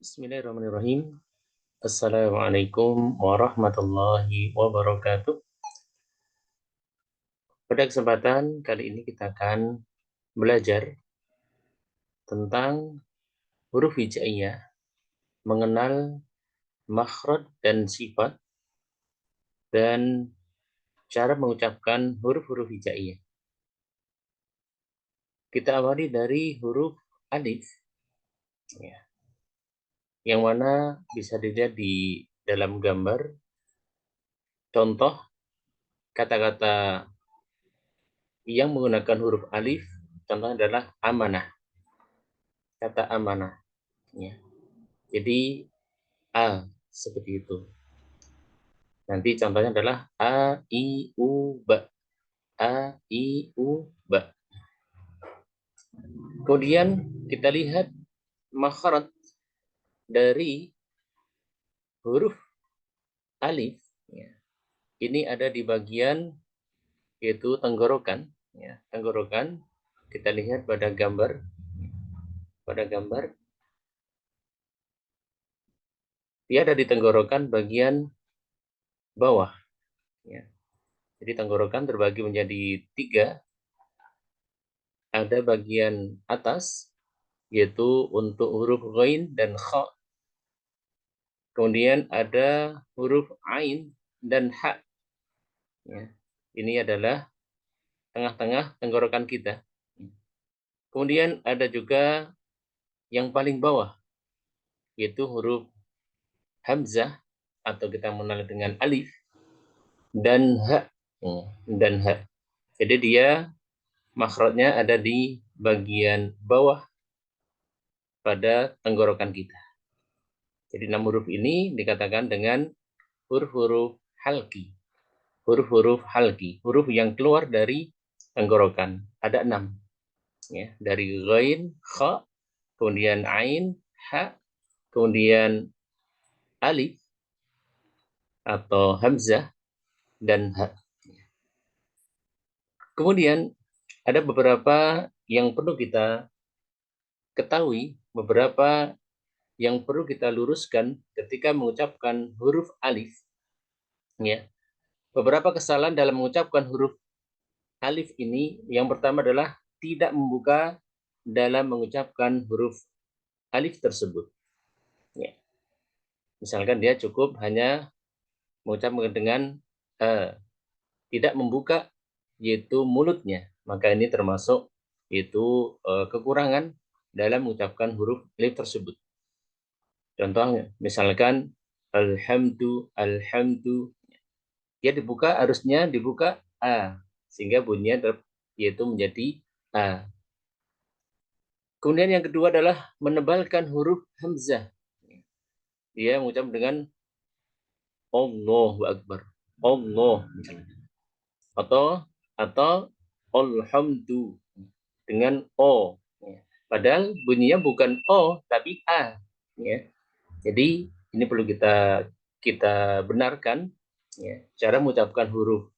Bismillahirrahmanirrahim. Assalamualaikum warahmatullahi wabarakatuh. Pada kesempatan kali ini kita akan belajar tentang huruf hijaiyah, mengenal makhraj dan sifat, dan cara mengucapkan huruf-huruf hijaiyah. Kita awali dari huruf alif, ya, yang mana bisa dilihat di dalam gambar. Contoh kata-kata yang menggunakan huruf alif, contohnya adalah amanah. Kata amanah, ya. Jadi A seperti itu. Nanti contohnya adalah A, I, U, Ba. A, I, U, Ba. Kemudian kita lihat makhraj dari huruf alif. Ya. Ini ada di bagian yaitu tenggorokan. Ya. Tenggorokan kita lihat pada gambar. Dia ada di tenggorokan bagian bawah. Ya. Jadi tenggorokan terbagi menjadi 3. Ada bagian atas, yaitu untuk huruf ghain dan kha. Kemudian ada huruf ain dan ha. Ya. Ini adalah tengah-tengah tenggorokan kita. Kemudian ada juga yang paling bawah, yaitu huruf hamzah atau kita mengenal dengan alif dan ha. Dan ha. Jadi dia makhrajnya ada di bagian bawah pada tenggorokan kita. Jadi 6 huruf ini dikatakan dengan huruf-huruf halki. Huruf-huruf halki, huruf yang keluar dari tenggorokan. Ada 6. Ya, dari ghain, kha, kemudian ain, ha, kemudian alif atau hamzah, dan ha. Kemudian ada beberapa yang perlu kita ketahui, beberapa yang perlu kita luruskan ketika mengucapkan huruf alif. Ya. Beberapa kesalahan dalam mengucapkan huruf alif ini, yang pertama adalah tidak membuka dalam mengucapkan huruf alif tersebut. Ya. Misalkan dia cukup hanya mengucapkan dengan tidak membuka yaitu mulutnya, maka ini termasuk yaitu kekurangan dalam mengucapkan huruf alif tersebut. Contohnya, misalkan alhamdu, dia dibuka, harusnya dibuka a, sehingga bunyinya yaitu menjadi a. Kemudian yang kedua adalah menebalkan huruf hamzah. Dia mengucap dengan Allahu Akbar, Allah misalnya. Atau alhamdu dengan o. Padahal bunyinya bukan o tapi a. Ya. Jadi ini perlu kita benarkan. Ya. Cara mengucapkan huruf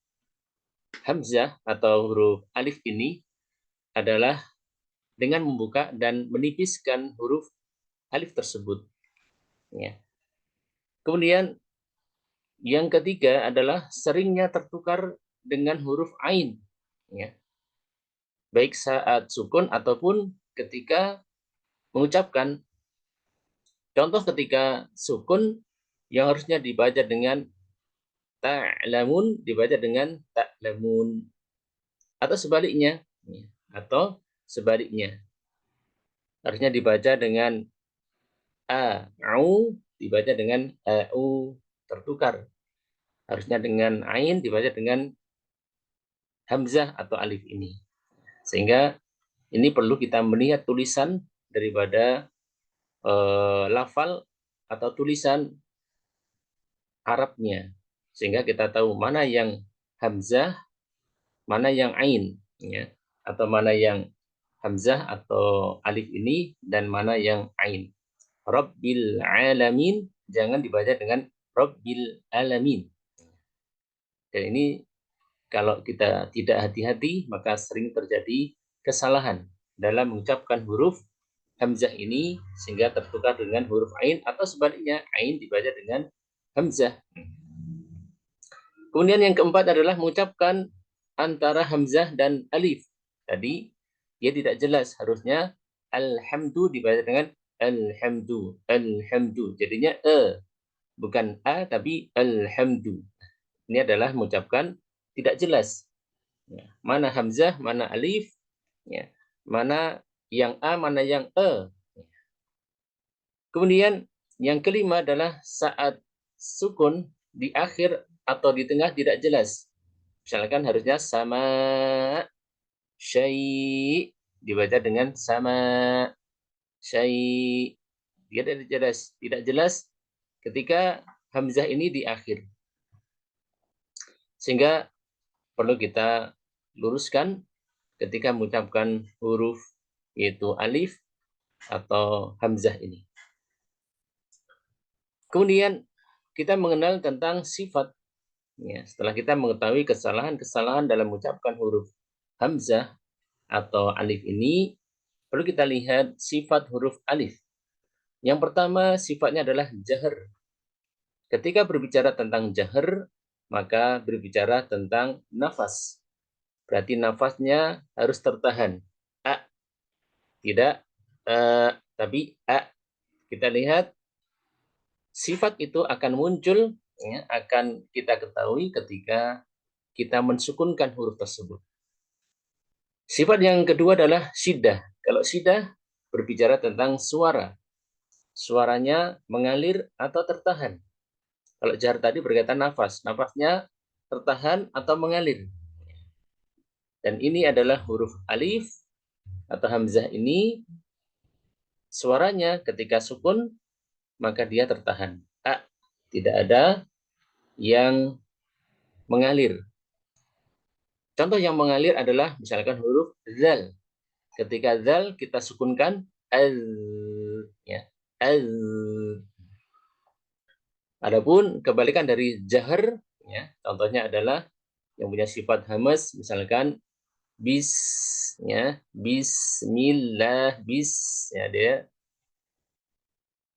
hamzah atau huruf alif ini adalah dengan membuka dan menipiskan huruf alif tersebut. Ya. Kemudian yang ketiga adalah seringnya tertukar dengan huruf ain. Ya. Baik saat sukun ataupun ketika mengucapkan. Contoh ketika sukun yang harusnya dibaca dengan ta'lamun dibaca dengan ta'lamun. Atau sebaliknya. Atau sebaliknya. Harusnya dibaca dengan a'u dibaca dengan a'u, tertukar. Harusnya dengan ain dibaca dengan hamzah atau alif ini. Sehingga ini perlu kita melihat tulisan daripada lafal atau tulisan Arabnya, sehingga kita tahu mana yang hamzah, mana yang ain, ya, atau mana yang hamzah atau alif ini dan mana yang ain. Rabbil alamin jangan dibaca dengan Rabbil alamin. Dan ini kalau kita tidak hati-hati maka sering terjadi kesalahan dalam mengucapkan huruf hamzah ini sehingga tertukar dengan huruf ain, atau sebaliknya ain dibaca dengan hamzah. Kemudian yang keempat adalah mengucapkan antara hamzah dan alif. Tadi dia tidak jelas, harusnya alhamdu dibaca dengan alhamdu, alhamdu. Jadinya bukan a tapi alhamdu. Ini adalah mengucapkan tidak jelas. Ya, mana hamzah, mana alif, ya, mana yang a, mana yang e. Kemudian yang kelima adalah saat sukun di akhir atau di tengah tidak jelas. Misalkan harusnya sama syai, dibaca dengan sama syai. Dia tidak jelas ketika hamzah ini di akhir. Sehingga perlu kita luruskan ketika mengucapkan huruf yaitu alif atau hamzah ini. Kemudian kita mengenal tentang sifat. Ya, setelah kita mengetahui kesalahan-kesalahan dalam mengucapkan huruf hamzah atau alif ini, perlu kita lihat sifat huruf alif. Yang pertama sifatnya adalah jahar. Ketika berbicara tentang jahar, maka berbicara tentang nafas. Berarti nafasnya harus tertahan. A, tidak tapi a. Kita lihat sifat itu akan muncul, ya, akan kita ketahui ketika kita mensukunkan huruf tersebut. Sifat yang kedua adalah syiddah. Kalau syiddah berbicara tentang suara. Suaranya mengalir atau tertahan. Kalau jar tadi berkaitan nafas. Nafasnya tertahan atau mengalir. Dan ini adalah huruf alif atau hamzah ini. Suaranya ketika sukun, maka dia tertahan. A, tidak ada yang mengalir. Contoh yang mengalir adalah misalkan huruf zal. Ketika zal kita sukunkan al, ya, al. Adapun kebalikan dari jahar, ya, contohnya adalah yang punya sifat hamas, misalkan bis, ya, bismillah, bis, ya, dia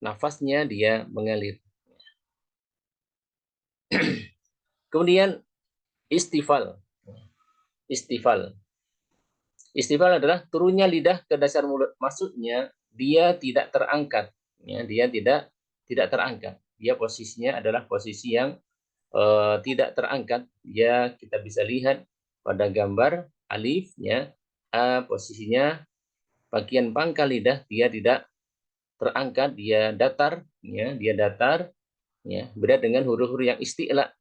nafasnya dia mengalir. Kemudian istifal. Istifal. Istifal adalah turunnya lidah ke dasar mulut. Maksudnya dia tidak terangkat. Ya, dia tidak terangkat. Dia posisinya adalah posisi yang tidak terangkat. Ya, kita bisa lihat pada gambar alif, ya, posisinya bagian pangkal lidah dia tidak terangkat, dia datar, ya, dia datar, ya. Beda dengan huruf-huruf yang isti'la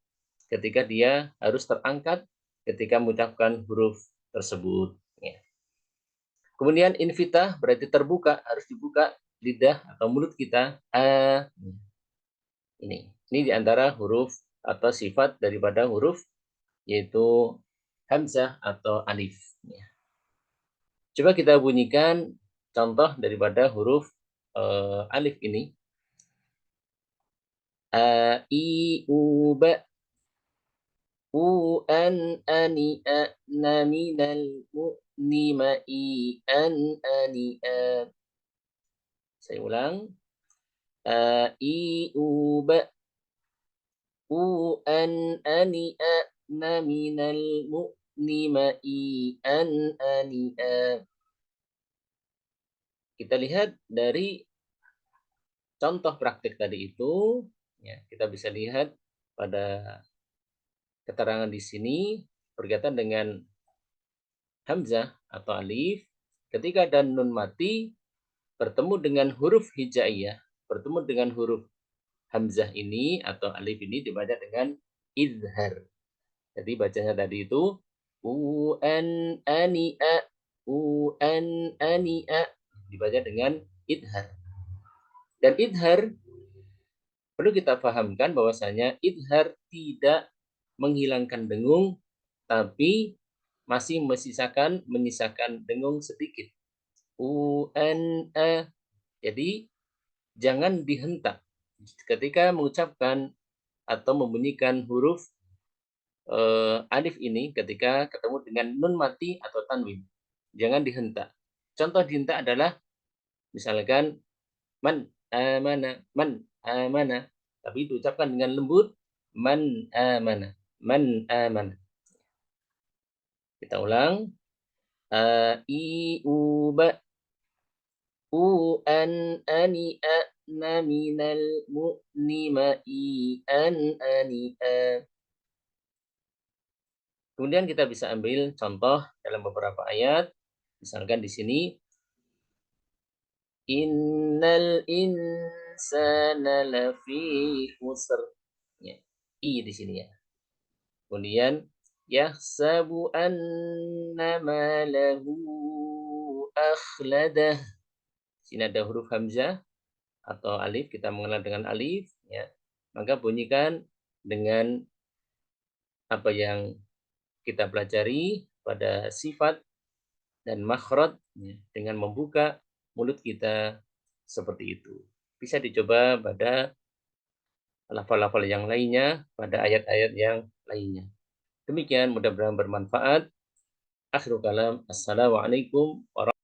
ketika dia harus terangkat ketika mengucapkan huruf tersebut. Ya. Kemudian invitah berarti terbuka, harus dibuka lidah atau mulut kita. Ini diantara huruf atau sifat daripada huruf yaitu hamzah atau alif. Ya. Coba kita bunyikan contoh daripada huruf alif ini. A, I, U, Ba. U, An, Ani, A, Na, Minal, Mu, Ni, Ma, I, An, Ani, A. Saya ulang. A, I, U, Ba. U, An, Ani, A, Na, Minal, Mu, Ni, Ma, I, An, Ani, A. Kita lihat dari contoh praktik tadi itu, ya, kita bisa lihat pada keterangan di sini berkaitan dengan hamzah atau alif. Ketika ada nun mati bertemu dengan huruf hijaiyah, bertemu dengan huruf hamzah ini atau alif ini dibaca dengan izhar. Jadi bacanya tadi itu u an ani a, u an ani a, dibaca dengan izhar. Dan izhar perlu kita pahamkan bahwasanya izhar tidak menghilangkan dengung, tapi masih menyisakan dengung sedikit. U, N, A. Jadi jangan dihentak. Ketika mengucapkan atau membunyikan huruf alif ini ketika ketemu dengan nun mati atau tanwin. Jangan dihentak. Contoh dihentak adalah Misalkan man amana, tapi diucapkan dengan lembut, man amana. Kita ulang, i u ba u an ani a na minal mu'nima i an ani a. Kemudian kita bisa ambil contoh dalam beberapa ayat. Misalkan di sini, innal insana lafi khusr. Ya, i di sini ya. Kemudian yahsabu annama lahu akhladah. Sini ada huruf hamzah atau alif, kita mengenal dengan alif ya. Maka bunyikan dengan apa yang kita pelajari pada sifat dan makhraj ya, dengan membuka mulut kita seperti itu. Bisa dicoba pada lafal-lafal yang lainnya, pada ayat-ayat yang lainnya. Demikian, mudah-mudahan bermanfaat. Akhirul kalam. Assalamualaikum warahmatullahi wabarakatuh.